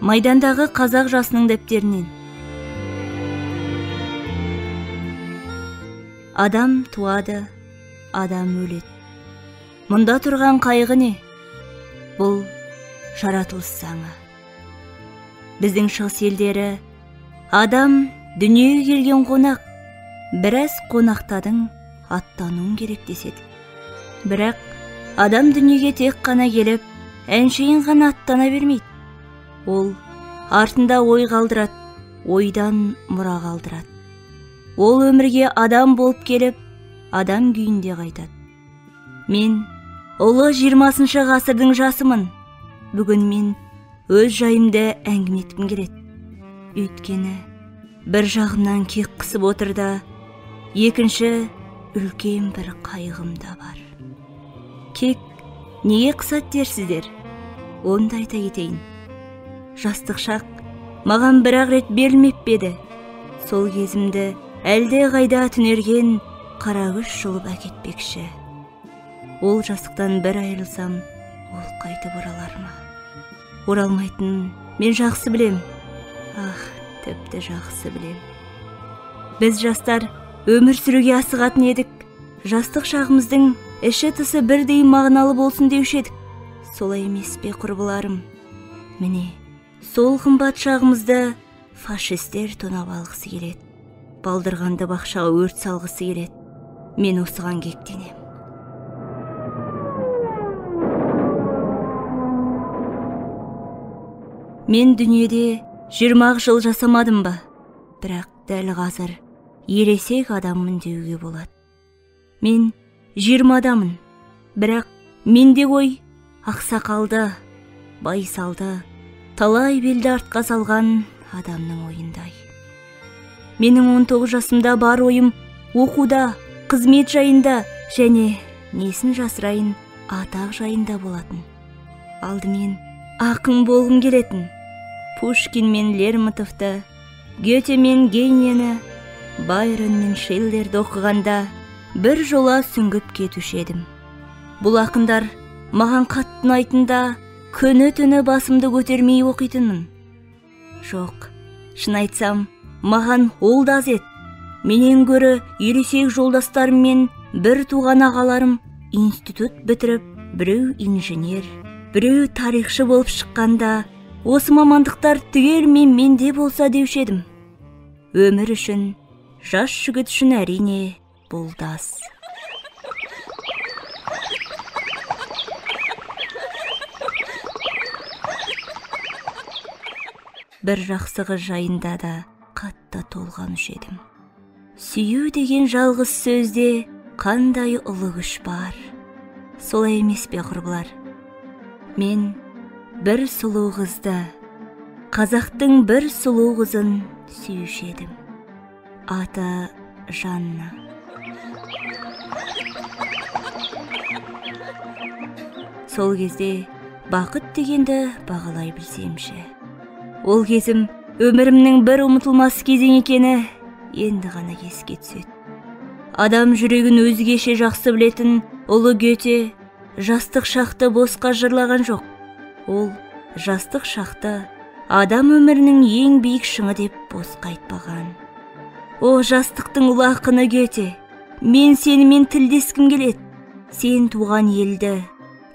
Майдандағы қазақ жасының дептерінен. Адам туады, адам өледі. Мұнда тұрған қайғы не? Бұл жаратылыс заңы. Біздің шығыс елдері адам дүниеге келген қонақ. Біраз қонақтадың, аттануын керек деседі. Бірақ адам дүниеге тек қана келіп, әншейін ғана аттана бермейді. Ол артында ой қалдырады, ойдан мұра қалдырады. Ол өмірге адам болып келіп, адам күйінде қайтады. Мен ұлы 20-шы ғасырдың жасымын. Бүгін мен өз жайымды әңгіме еткім келеді. Өйткені бір жағымнан кек қысып отыр да, екінші үлкен бір қайғым да бар. Кек неге қысады дерсіздер? Онда айта кетейін. Жастық шақ маған бір-ақ рет берілмеп еді. Сол кезімді әлде қайда түнерген қарагүш жұлып әкетпекші. Ол жастықтан бір айырылсам, ол қайтып оралар ма? Оралмайтын мен жақсы білем. Тіпті жақсы білем. Біз жастар өмір сүруге асығатын едік. Жастық шағымыздың іші тысы бірдей мағыналы болсын деуші едік. Солай емес пе, құрбыларым? Міне, сол қымбат шағымызды фашистер тонап алғысы келеді. Балдырғанды бақшаға өрт салғысы келеді. Мен осыған кектенем. Мен дүниеде 20 жыл жасамадым ба? Бірақ дәл қазір ересек адаммын деуге болады. Мен 20-дамын. Бірақ менде ой ақсақалды, байсалды, талай белді артқа салған адамның ойындай. Менің 19 жасымда бар ойым оқуда, қызмет жайында және несін жасырайын, атақ жайында болатын. Алдымен ақын болғым келетін. Пушкин мен Лермонтовты, Гете мен Гейнені, Байрон мен Шиллерді оқығанда бір жола сүңгіп кетуші едім. Бұл ақындар маған қатты ұнайтында күні-түні басымды көтермей оқитынмын. Жоқ, шын айтсам, маған ол да аз еді. Менен гөрі ересек жолдастарым мен бір туған ағаларым институт бітіріп, біреу инженер, біреу тарихшы болып шыққанда, осы мамандықтар түгелімен менде болса деуші едім. Өмір үшін, жас жігіт үшін әрине бұл да аз. Бір жақсы қыз жайында да қатты толғаныш едім. Сүю деген жалғыз сөзде қандай ұлы күш бар. Солай емес пе, құрбылар? Мен бір сұлу қызды, қазақтың бір сұлу қызын сүйуші едім. Аты Жанна. Сол кезде бақыт дегенді бағалай білсемші. Ол кезім өмірімнің бір ұмытылмас кезең екені енді ғана еске түседі. Адам жүрегін өзгеше жақсы білетін ұлы Гете жастық шақты босқа жырлаған жоқ. Ол жастық шақты адам өмірінің ең биік шыңы деп босқа айтпаған. О, жастықтың ұлы ақыны Гете, мен сенімен тілдескім келеді. Сен туған елді,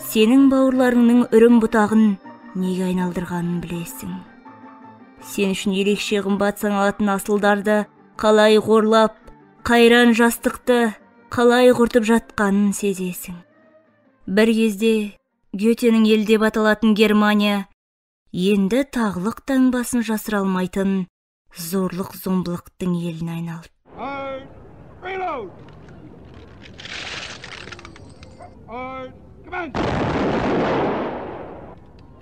сенің бауырларыңның үрім бұтағын неге айналдырғанын білесің. Сен үшін ерекше қымбат саналатын асылдарды қалай қорлап, қайран жастықты қалай құртып жатқанын сезесің. Бір кезде Гетенің ел деп аталатын Германия енді тағлық таңбасын жасыра алмайтын зорлық зомбылықтың еліне айналды.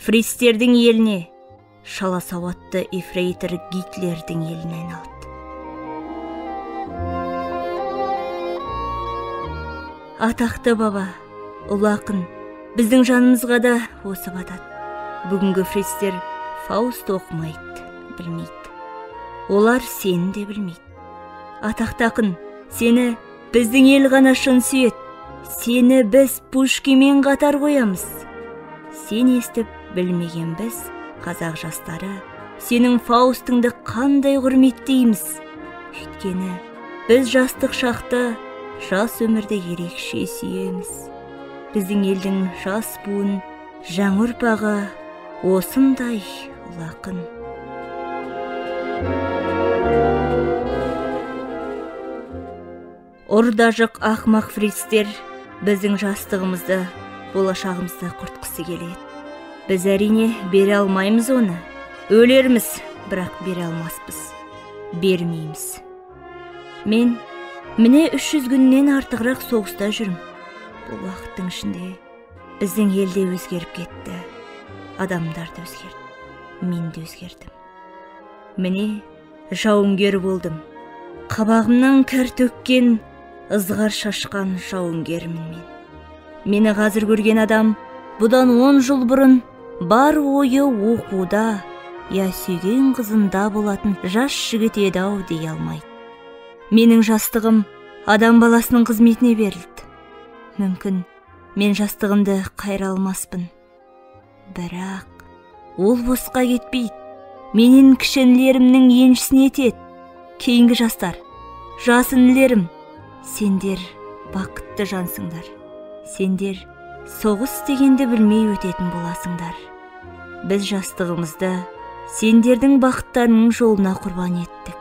Фристердің еліне, шала сауатты ефрейтор Гитлердің еліне айналды. Атақты баба, ұлы ақын, біздің жанымызға да осы батады. Бүгінгі фристер Фауст оқымайды, білмейді. Олар сені де білмейді. Атақты ақын, сені біздің ел ғана шын сүйет. Сені біз Пушкинмен қатар қоямыз. Сен естіп білмеген біз Қазақ жастары, сенің Фаустыңды қандай құрметтейміз. Өйткені біз жастық шақты жас өмірді ерекше сүйеміз. Біздің елдің жас буын, жаңа ұрпағы осындай ұлақын. Ордажық ақмақ фрицтер біздің жастығымызды, болашағымызды құртқысы келеді. Біз әрине бере алмаймыз оны. Өлерміз, бірақ бере алмаспыз. Бермейміз. Мен міне 300 күннен артығырақ соғыста жүрмін. Бұл уақыттың ішінде біздің елде өзгеріп кетті. Адамдар да өзгерді. Мен де өзгердім. Міне жауынгер болдым. Қабағымнан кір төккен, ызғар шашқан жауынгермін мен. Мені қазір көрген адам бұдан 10 жыл бұрын бар ойы оқуда, я сүйген қызында болатын жас жігіт еді-ау дей алмайды. Менің жастығым адам баласының қызметіне берілді. Мүмкін мен жастығымды қайра алмаспын. Бірақ ол босқа кетпейді. Менің кішінлерімнің еншісін етеді. Кейінгі жастар, жас інілерім, сендер бақытты жансыңдар. Сендер соғыс дегенді білмей өтетін боласыңдар. Біз жастығымызды сендердің бақыттарының жолына құрбан еттік.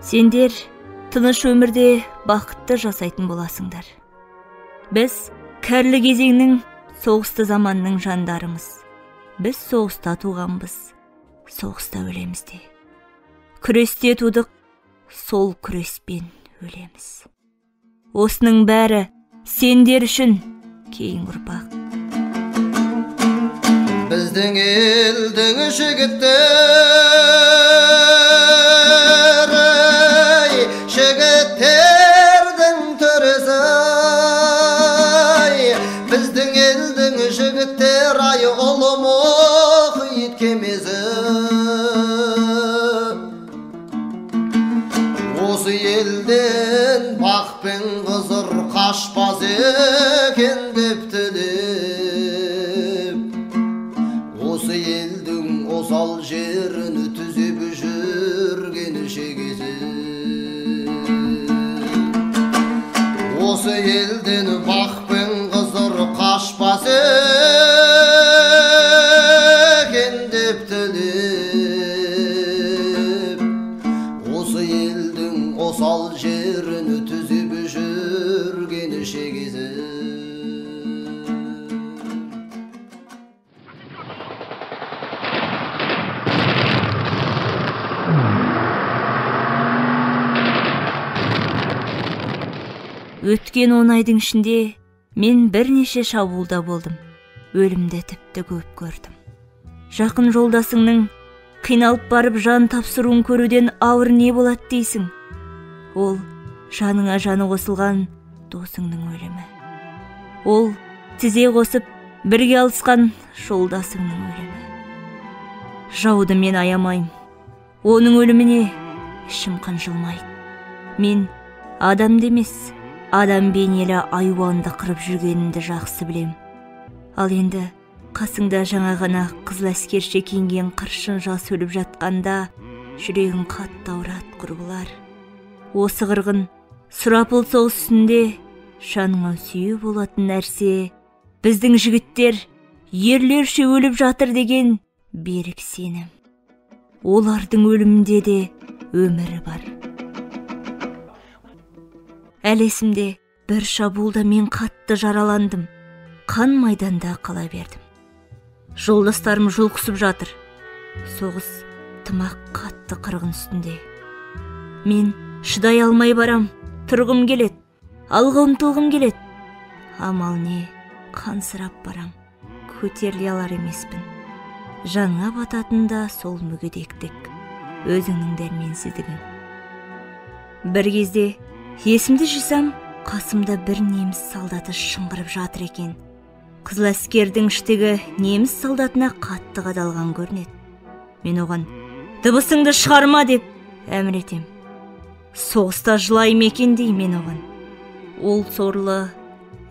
Сендер тыныш өмірде бақытты жасайтын боласыңдар. Біз кәрлі кезеңнің, соғысты заманның жандарымыз. Біз соғыста туғанбыз, соғыста өлеміз де. Күресте тудық, сол күреспен өлеміз. Осының бәрі сендер үшін кейін ұрпақ. Біздің елдің жігіттері, жігіттердің төресі, біздің елдің жігіттер ай ұлы мұхит кемесі. Осы елден бақ пен қызыр қашпас екен деп тілеп, осы елдің осал жерін түзеп жүрген шегесі. Осы елден бақ пен қызыр қашпас екен деп тілеп, осы елдің осал жерін түзеп жүрген шегесі. Өткен 10 айдың ішінде мен бірнеше шабуылда болдым. Өлімді тіпті көп көрдім. Жақын жолдасыңның қиналып барып жан тапсыруын көруден ауыр не болады дейсің? Ол жаныңа жаны қосылған досыңның өлімі. Ол тізе қосып бірге алысқан жолдасыңның өлімі. Жауды мен аямайым. Оның өліміне ішім қынжылмайды. Мен адамды емес, адам бейнелі айуанды қырып жүргенімді жақсы білем. Ал енді қасыңда жаңа ғана қызыл әскерше киінген қыршын жас өліп жатқанда жүрегің қатты ауырады құрбылар. Осы қырғын сұрапыл соғыс үстінде жаныңа сүйеу болатын нәрсе біздің жігіттер ерлерше өліп жатыр деген берік сенім. Олардың өлімінде де өмірі бар. Әлі есімде бір шабуылда мен қатты жараландым. Қан майданда қала бердім. Жолдастарым жұлқысып жатыр. Соғыс тымақ қатты қырғын үстінде. Мен шыдай алмай барам. Тұрғым келет. Алға ұмтылғым келет. Амал не, қансырап барам. Көтеріле алар емеспін. Жаңа бататында сол мүгедектік. Өзіңнің дәрменсіздігің. Бір кезде есімді жисам, қасымда бір неміс солдаты шыңғырып жатыр екен. Қызыл әскердің іштегі неміс солдатына қатты қадалған көрінеді. Мен оған «Дыбысыңды шығарма» деп әмір етем. Соғыста жылайым екен дей мен оған. Ол сорлы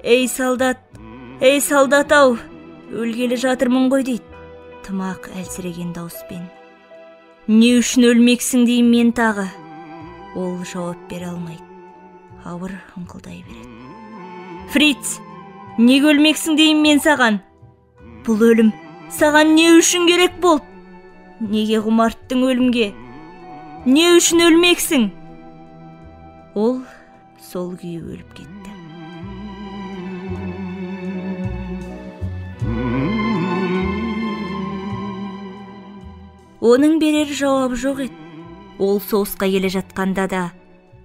«Ей солдат, ау, өлгелі жатырмын ғой» дейді. тымақ әлсіреген дауыспен. Не үшін өлмексің дейм мен тағы? Ол жауап бере алмайды. Ауыр ыңқылдай береді. Фриц, неге өлмексің дейм мен саған? Бұл өлім саған не үшін керек бол? Неге құмарттың өлімге? Не үшін өлмексің? Ол сол күйі өліп кетті. Оның берер жауабы жоқ еді. Ол соғысқа келе жатқанда да,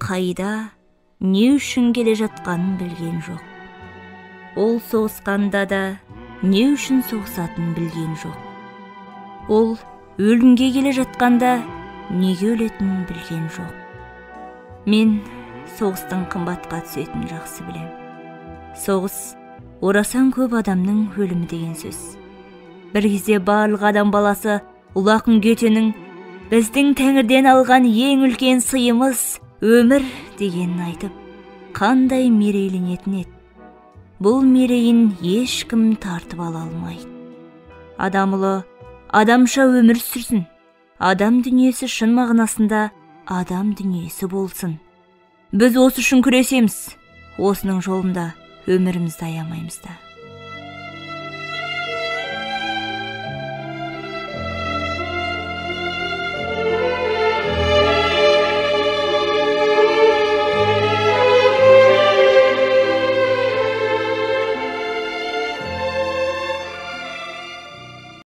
қайда, не үшін келе жатқанын білген жоқ. Ол соғысқанда да, не үшін соғысатынын білген жоқ. Ол өлімге келе жатқанда, неге өлетінін білген жоқ. Мен соғыстың қымбатқа түсетінін жақсы білем. Соғыс орасан көп адамның өлімі деген сөз. Бір кезде барлық адам баласы Ұлақын Гетенің біздің Тәңірден алған ең үлкен сыйымыз өмір дегенін айтып, қандай мерейленетін еді. Бұл мерейін ешкім тартып ала алмайды. Адам ұлы адамша өмір сүрсін. Адам дүниесі шын мағынасында адам дүниесі болсын. Біз осы үшін күресеміз. Осының жолында өмірімізді аямаймыз да.